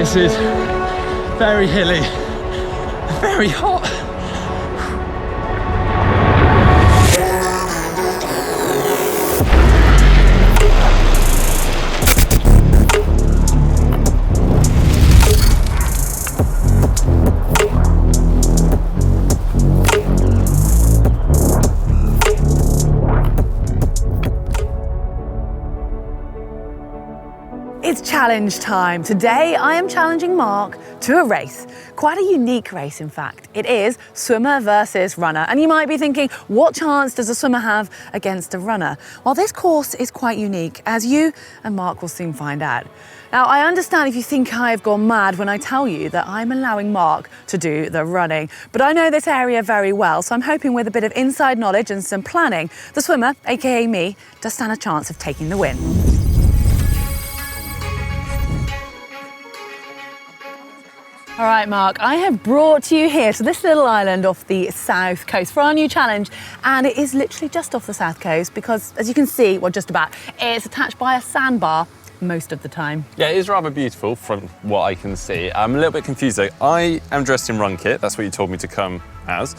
This is very hilly, very hot. It's challenge time. Today I am challenging Mark to a race. Quite a unique race, in fact. It is swimmer versus runner. And you might be thinking, what chance does a swimmer have against a runner? Well, this course is quite unique, as you and Mark will soon find out. Now, I understand if you think I've gone mad when I tell you that I'm allowing Mark to do the running, but I know this area very well, so I'm hoping with a bit of inside knowledge and some planning, the swimmer, aka me, does stand a chance of taking the win. All right, Mark, I have brought you here to this little island off the south coast for our new challenge, and it is literally just off the south coast because, as you can see, well, just about, it's attached by a sandbar most of the time. Yeah, it is rather beautiful from what I can see. I'm a little bit confused though. I am dressed in run kit, that's what you told me to come as.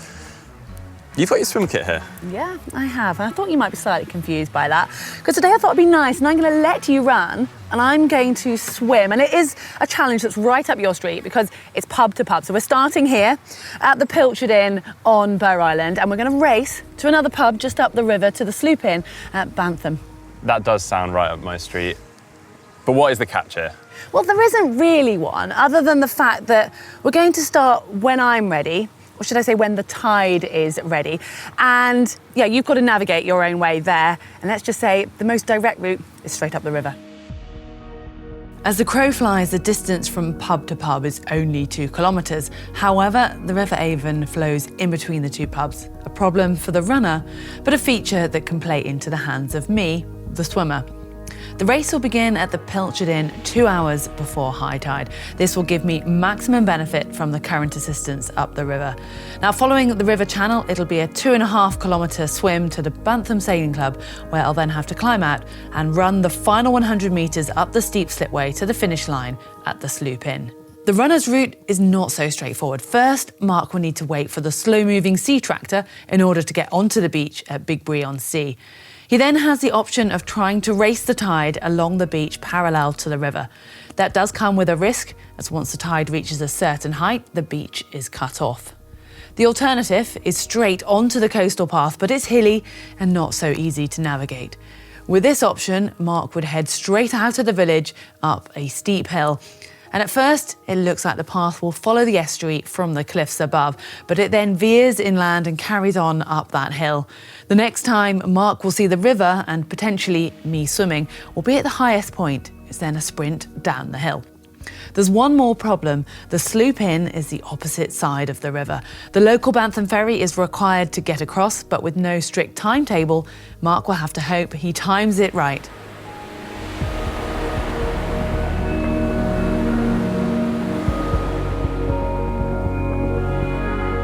You've got your swim kit here? Yeah, I have. And I thought you might be slightly confused by that. Because today I thought it'd be nice, and I'm going to let you run, and I'm going to swim. And it is a challenge that's right up your street because it's pub to pub. So we're starting here at the Pilchard Inn on Bow Island, and we're going to race to another pub just up the river to the Sloop Inn at Bantham. That does sound right up my street. But what is the catch here? Well, there isn't really one, other than the fact that we're going to start when I'm ready. Or should I say when the tide is ready. And yeah, you've got to navigate your own way there. And let's just say the most direct route is straight up the river. As the crow flies, the distance from pub to pub is only 2 kilometres. However, the River Avon flows in between the two pubs. A problem for the runner, but a feature that can play into the hands of me, the swimmer. The race will begin at the Pilchard Inn 2 hours before high tide. This will give me maximum benefit from the current assistance up the river. Now, following the river channel, it'll be a 2.5 kilometre swim to the Bantham Sailing Club, where I'll then have to climb out and run the final 100 metres up the steep slipway to the finish line at the Sloop Inn. The runner's route is not so straightforward. First, Mark will need to wait for the slow-moving sea tractor in order to get onto the beach at Big Bree-on-Sea. He then has the option of trying to race the tide along the beach parallel to the river. That does come with a risk, as once the tide reaches a certain height, the beach is cut off. The alternative is straight onto the coastal path, but it's hilly and not so easy to navigate. With this option, Mark would head straight out of the village up a steep hill. And at first, it looks like the path will follow the estuary from the cliffs above, but it then veers inland and carries on up that hill. The next time Mark will see the river and potentially me swimming will be at the highest point. It's then a sprint down the hill. There's one more problem. The Sloop Inn is the opposite side of the river. The local Bantham ferry is required to get across, but with no strict timetable, Mark will have to hope he times it right.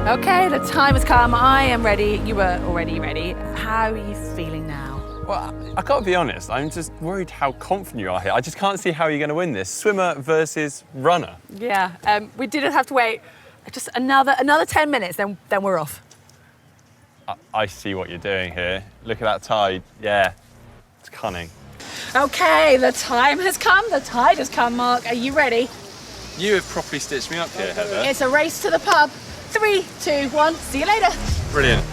Okay, the time has come. I am ready. You were already ready. How are you feeling now? Well, I gotta be honest, I'm just worried how confident you are here. I just can't see how you're gonna win this. Swimmer versus runner. Yeah, we didn't have to wait just another 10 minutes, then we're off. I see what you're doing here. Look at that tide. Yeah, it's cunning. Okay, the time has come. The tide has come, Mark. Are you ready? You have properly stitched me up here, Heather. It's a race to the pub. 3, 2, 1. See you later. Brilliant.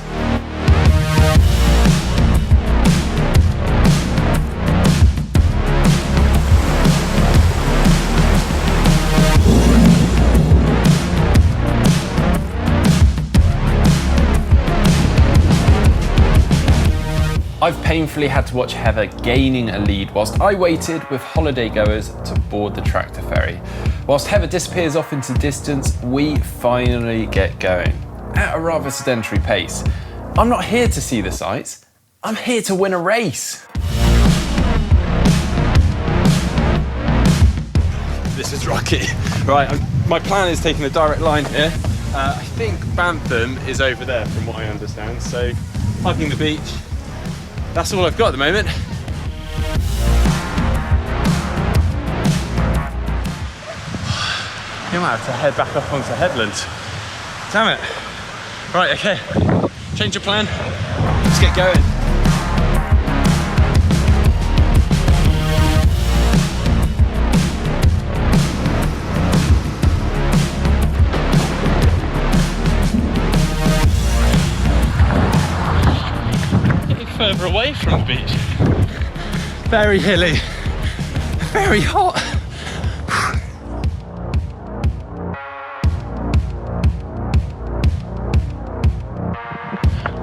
I've painfully had to watch Heather gaining a lead whilst I waited with holiday goers to board the tractor ferry. Whilst Heather disappears off into distance, we finally get going at a rather sedentary pace. I'm not here to see the sights, I'm here to win a race. This is rocky. Right, my plan is taking a direct line here. I think Bantham is over there from what I understand, so hugging the beach. That's all I've got at the moment. You might have to head back up onto headlands. Damn it. Right, okay. Change your plan. Let's get going. Getting further away from the beach. Very hilly. Very hot.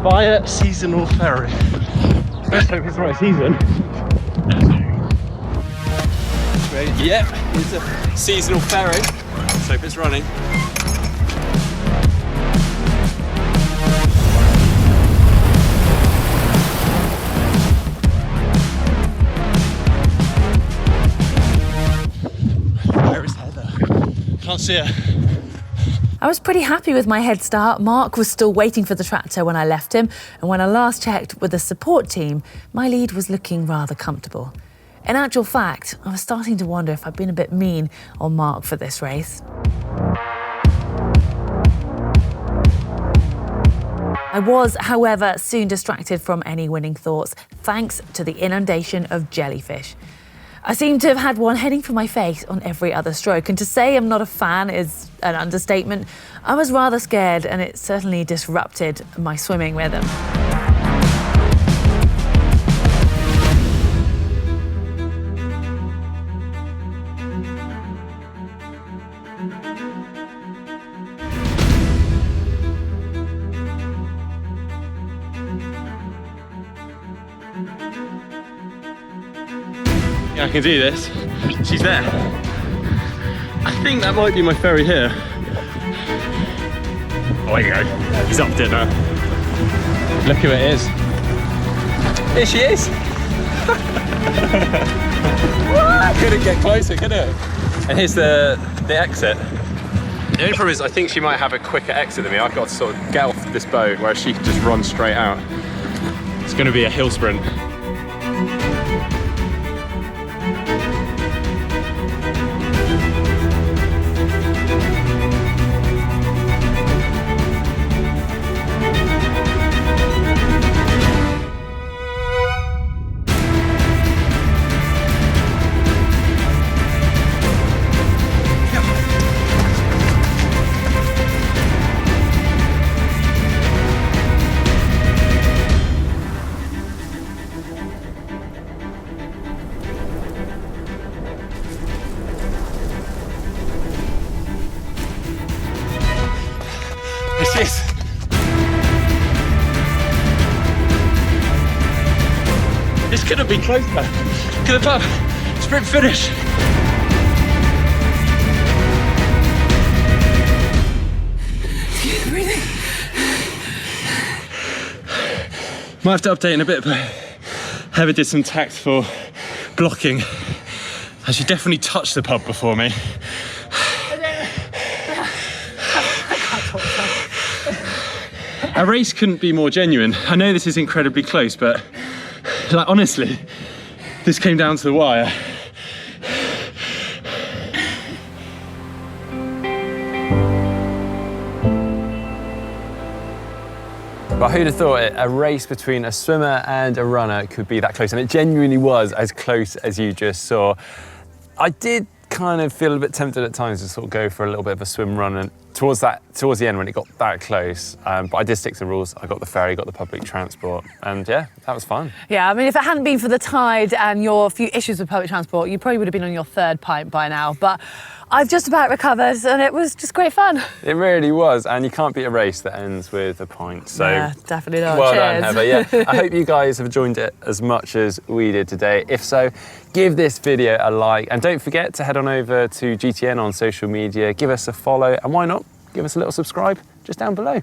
Via seasonal ferry. Let's hope it's the right season. Yep, it's a seasonal ferry. Let's hope it's running. Where is Heather? Can't see her. I was pretty happy with my head start. Mark was still waiting for the tractor when I left him, and when I last checked with the support team, my lead was looking rather comfortable. In actual fact, I was starting to wonder if I'd been a bit mean on Mark for this race. I was, however, soon distracted from any winning thoughts, thanks to the inundation of jellyfish. I seem to have had one heading for my face on every other stroke, and to say I'm not a fan is an understatement. I was rather scared, and it certainly disrupted my swimming rhythm. I can do this. She's there. I think that might be my ferry here. Oh, there you go. He's up it now. Look who it is. Here she is. Couldn't get closer, could it? And here's the exit. The only problem is I think she might have a quicker exit than me. I've got to sort of get off this boat whereas she can just run straight out. It's going to be a hill sprint. This couldn't be closer. To the pub. Sprint finish. Might have to update in a bit, but Heather did some tactful blocking. And she definitely touched the pub before me. A race couldn't be more genuine. I know this is incredibly close, but like honestly, this came down to the wire. But who'd have thought a race between a swimmer and a runner could be that close? And it genuinely was as close as you just saw. I did kind of feel a bit tempted at times to sort of go for a little bit of a swim run, and towards the end when it got that close, but I did stick to the rules. I got the ferry, got the public transport, and yeah, that was fun. Yeah, I mean, if it hadn't been for the tide and your few issues with public transport, you probably would have been on your third pint by now, but I've just about recovered and it was just great fun. It really was, and you can't beat a race that ends with a pint, so yeah, definitely not. Well Cheers. done, Heather. Yeah, I hope you guys have enjoyed it as much as we did today. If so, give this video a like, and don't forget to head on over to GTN on social media, give us a follow, and why not give us a little subscribe just down below.